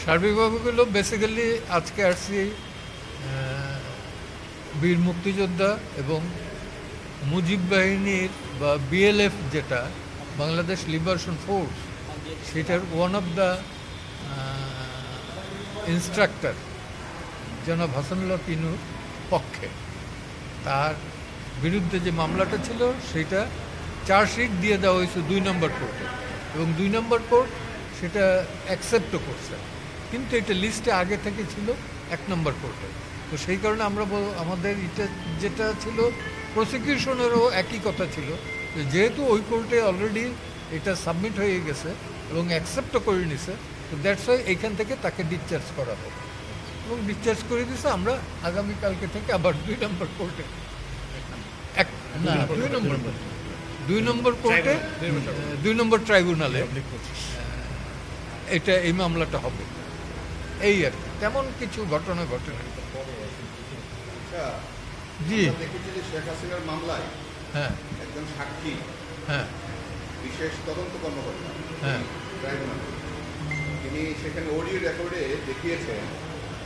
সার্বিকভাবে হলো বেসিক্যালি আজকে আসছি বীর মুক্তিযোদ্ধা এবং মুজিব বাহিনীর বা বিএলএফ যেটা বাংলাদেশ লিবারেশন ফোর্স, সেটার ওয়ান অফ দ্য ইনস্ট্রাক্টর জনাব হাসানুল্লাহ তিনুর পক্ষে তার বিরুদ্ধে যে মামলাটা ছিল সেটা চার্জশিট দিয়ে দেওয়া হয়েছে 2 নম্বর কোর্টে, এবং 2 নম্বর কোর্ট সেটা অ্যাকসেপ্টও করছে, কিন্তু এটা লিস্টে আগে থেকে ছিল 1 নম্বর কোর্টে। তো সেই কারণে আমরা আমাদের এটা যেটা ছিল প্রসিকিউশনেরও একই কথা ছিল, যেহেতু ওই কোর্টে অলরেডি এটা সাবমিট হয়ে গেছে এবং অ্যাকসেপ্টও করে নিছে, তো দ্যাটস ওয়াই এইখান থেকে তাকে ডিসচার্জ করা হবে এবং ডিসচার্জ করে দিছে। আমরা আগামীকালকে থেকে আবার 2 নম্বর কোর্টে, না 2 নম্বর কোর্টে 2 নম্বর ট্রাইব্যুনালে এটা এই মামলাটা হবে। এই আর কি, তেমন কিছু ঘটনা ঘটে না। জি, শেখ হাসিনার মামলায় হ্যাঁ একজন সাক্ষী, হ্যাঁ বিশেষ তদন্ত কর্মকর্তা, হ্যাঁ ট্রাইব্যুনাল, তিনি সেখানে অডিও রেকর্ডে দেখিয়েছেন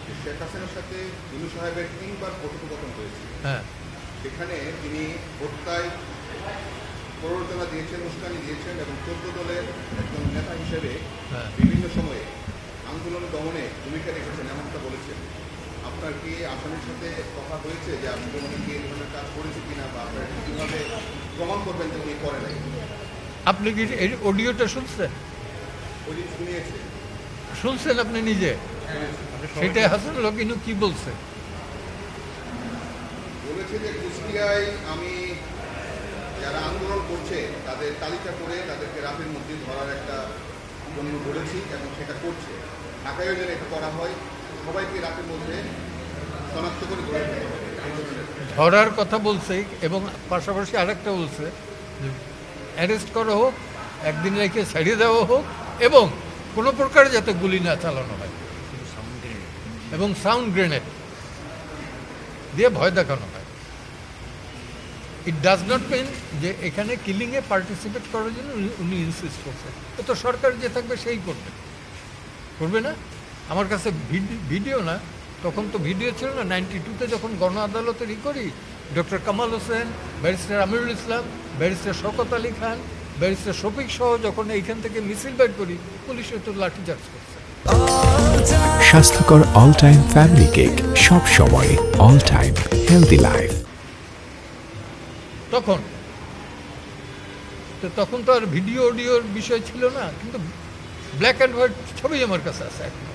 যে শেখ হাসিনার সাথে ইনু সাহেবের 3 বার কথোপকথন হয়েছে। হ্যাঁ সেখানে তিনি হত্যায় প্ররোচনা দিয়েছেন, উস্কানি দিয়েছেন এবং 14 দলের একজন নেতা হিসেবে হ্যাঁ বিভিন্ন সময়ে আন্দোলন দমনে ভূমিকা রেখেছেন এমনটা বলেছেন। আপনার কি আসামির সাথে কথা হয়েছে যে আপনি উনি কি এই ধরনের কাজ করেছে কিনা, বা আপনার কীভাবে প্রমাণ করবেন যে উনি করে নাই? আপনি কি এই অডিওটা শুনছেন? ওই দিন শুনিয়েছে, শুনছেন আপনি নিজে? সেটা হাসানুল্লাহ কিন্তু কি বলছে? বলেছে যে কুষ্টিয়ায় আমি যারা আন্দোলন করছে তাদের তালিকা করে তাদেরকে রাতের মধ্যে ধরার একটা জন্য বলেছি এবং সেটা করছে। ঢাকায়ও যেন এটা করা হয়, সবাইকে রাতের মধ্যে শনাক্ত করে ধরে ফেলতে হবে। ধরার কথা বলছে এবং পাশাপাশি আরেকটা বলছে অ্যারেস্ট করা হোক, একদিন রেখে ছাড়িয়ে দেওয়া হোক এবং কোনো প্রকার যাতে গুলি না চালানো হয় এবং সাউন্ড গ্রেনেড দিয়ে ভয় দেখানো হয়। ইট ডাজ নট মিন যে এখানে কিলিংয়ে পার্টিসিপেট করার জন্য উনি ইনসিস্ট করছেন। তো তো সরকার যে থাকবে সেই করবে, করবে না? আমার কাছে ভিডিও না, তখন তো ভিডিও ছিল না। 92-তে যখন গণ আদালতের করি, doctor Kamal Hossain, barrister Amirul Islam, barrister Shawkat Ali Khan, barrister Shafiq সহ যখন এইখান থেকে মিছিল বের করি, পুলিশে তো লাঠিচার্জ করছে। স্বাস্থ্যকর অল টাইম ফ্যামিলি কেক, সব সময় অল টাইম হেলদি লাইফ। তখন তো আর ভিডিও অডিওর বিষয় ছিল না, কিন্তু ব্ল্যাক অ্যান্ড হোয়াইট ছবি আমার কাছে আছে এখন।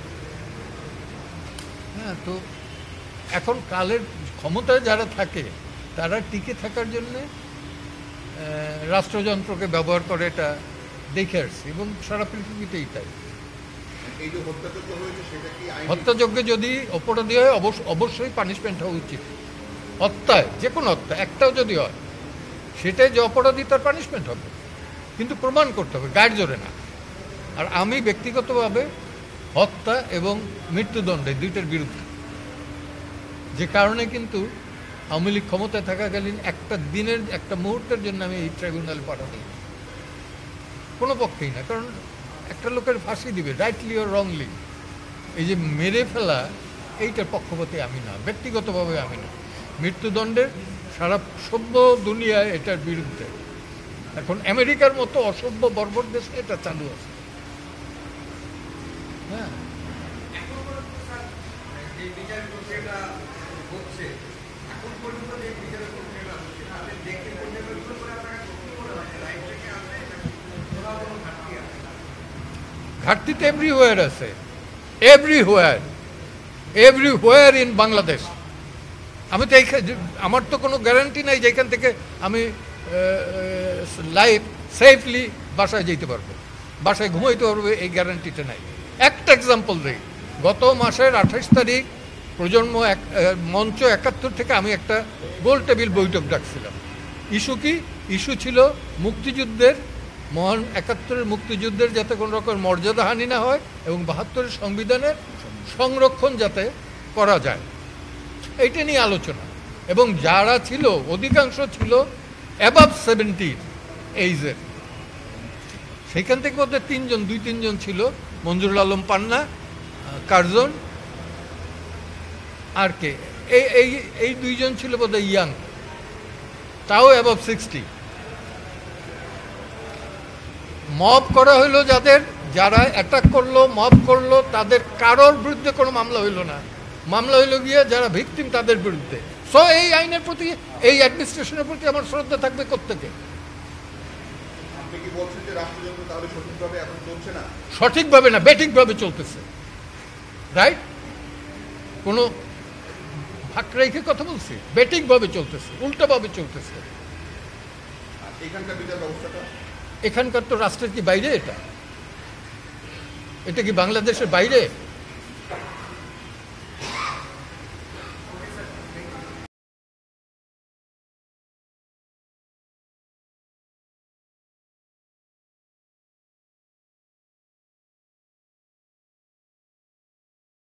হ্যাঁ, তো এখন কালের ক্ষমতায় যারা থাকে তারা টিকে থাকার জন্যে রাষ্ট্রযন্ত্রকে ব্যবহার করে, এটা দেখে আসছি এবং সারা পৃথিবীতেই তাই। এই যে হত্যাযজ্ঞ হয়েছে সেটা কি আইনি? হত্যাযজ্ঞে যদি অপরাধী হয় অবশ্যই পানিশমেন্ট হওয়া উচিত। হত্যায়, যে কোনো হত্যা একটাও যদি হয়, সেটাই যে অপরাধী তার পানিশমেন্ট হবে, কিন্তু প্রমাণ করতে হবে, গায়ের জোরে না। আর আমি ব্যক্তিগতভাবে হত্যা এবং মৃত্যুদণ্ডে দুইটার বিরুদ্ধে, যে কারণে কিন্তু আওয়ামী লীগ ক্ষমতায় থাকাকালীন একটা দিনের একটা মুহূর্তের জন্য আমি এই ট্রাইব্যুনাল পাঠাই কোনো পক্ষেই না। কারণ একটা লোকের ফাঁসি দিবে রাইটলি ও রংলি, এই যে মেরে ফেলা, এইটার পক্ষপাতী আমি না, ব্যক্তিগতভাবে আমি না। মৃত্যুদণ্ডের সারা সভ্য দুনিয়ায় এটার বিরুদ্ধে। এখন আমেরিকার মতো অসভ্য বর্বর দেশে এটা চালু আছে। হ্যাঁ, ঘাটতি তো এভরিওয়্যার আছে, এভরিওয়্যার ইন বাংলাদেশ। আমি তো আমার তো কোনো গ্যারান্টি নাই যে এখান থেকে আমি সেফলি বাসায় যেতে পারবো, বাসায় ঘুমাইতে পারবো, এই গ্যারান্টিটা নাই। একটা এক্সাম্পল দিই, গত মাসের 28 তারিখ প্রজন্ম মঞ্চ 71 থেকে আমি একটা গোল টেবিল বৈঠক ডাকছিলাম। ইস্যু কি? ইস্যু ছিল মুক্তিযুদ্ধের, মহান 71-এর মুক্তিযুদ্ধের যাতে কোনো রকম মর্যাদাহানি না হয় এবং 72-এর সংবিধানের সংরক্ষণ যাতে করা যায়, এইটা নিয়ে আলোচনা। এবং যারা ছিল অধিকাংশ ছিল অ্যাবাভ 70 এইজের। সেইখান থেকে মধ্যে 2-3জন ছিল মঞ্জুরুল আলম পান্না, কার্জন আর কে, এই এই এই দুইজন ছিল বোধহয় ইয়াং, তাও অ্যাবভ 60। মব করা হইলো যারা অ্যাটাক করলো, মব করলো, তাদের কারোর বিরুদ্ধে কোনো মামলা হইল না। মামলা হইল গিয়ে যারা ভিকটিম তাদের বিরুদ্ধে। সো এই আইনের প্রতি, এই অ্যাডমিনিস্ট্রেশনের প্রতি আমার শ্রদ্ধা থাকবে কোত্থেকে? আপনি কি বলছেন যে রাষ্ট্রযন্ত্র তাহলে সঠিকভাবে এখন চলছে না? সঠিকভাবে না, বেঠিকভাবে চলতেছে। রাইট? কোনো ভাগ রেখে কথা বলছি? বেঠিকভাবে চলতেছে, উল্টাভাবে চলতেছে। আর এখানকার বিচার ব্যবস্থাটা? এখানকার তো রাষ্ট্রের কি বাইরে? এটা কি বাংলাদেশের বাইরে?